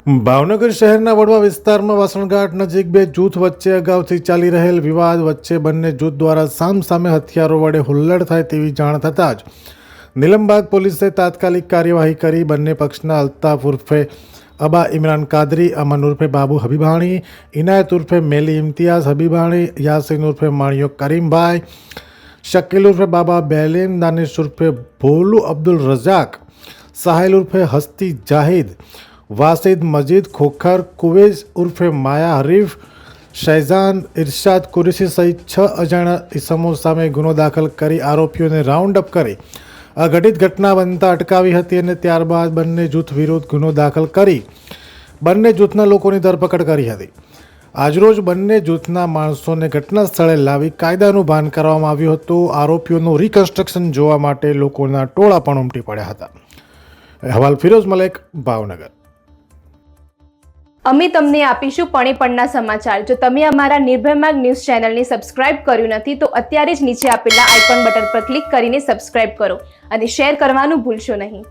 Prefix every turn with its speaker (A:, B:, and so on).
A: ભાવનગર શહેરના વડવા વિસ્તારમાં વાસણઘાટ નજીક બે જૂથ વચ્ચે અગાઉથી ચાલી રહેલ વિવાદ વચ્ચે બંને જૂથ દ્વારા સામસામે હથિયારો વડે હુલ્લડ થાય તેવી જાણ થતાં જ નીલમબાગ પોલીસે તાત્કાલિક કાર્યવાહી કરી બંને પક્ષના અલ્તાફ ઉર્ફે અબા ઇમરાન કાદરી, અમન ઉર્ફે બાબુ હબીબાણી, ઇનાયત ઉર્ફે મેલી ઇમ્તિયાઝ હબીબાણી, યાસીન ઉર્ફે માણિયો કરીમભાઈ, શકીલ ઉર્ફે બાબા બેલીમ, દાનિશ ઉર્ફે ભોલુ અબ્દુલ રઝાક, સાહિલ ઉર્ફે હસ્તી જાહિદ, વાસિદ મજીદ ખોખર, કુવેઝ ઉર્ફે માયા હરીફ, શૈઝાન ઇરશાદ કુરેશી સહિત 6 અજાણ્યા ઇસમો સામે ગુનો દાખલ કરી આરોપીઓને રાઉન્ડ અપ કરી આ ઘટિત ઘટના બનતા અટકાવી હતી અને ત્યારબાદ બંને જૂથ વિરુદ્ધ ગુનો દાખલ કરી બંને જૂથના લોકોની ધરપકડ કરી હતી. આજરોજ બંને જૂથના માણસોને ઘટના સ્થળે લાવી કાયદાનું ભાન કરવામાં આવ્યું હતું. આરોપીઓનું રિકન્સ્ટ્રક્શન જોવા માટે લોકોના ટોળા પણ ઉમટી પડ્યા હતા. અહેવાલ ફિરોઝ મલેક, ભાવનગર.
B: અમે તમને આપીશું પણેપણના સમાચાર. જો તમે અમારા નિર્ભય માર્ગ ન્યૂઝ ચેનલને સબસ્ક્રાઇબ કર્યું નથી તો અત્યારે જ નીચે આપેલા આઇકોન બટન પર ક્લિક કરીને સબસ્ક્રાઇબ કરો અને શેર કરવાનું ભૂલશો નહીં.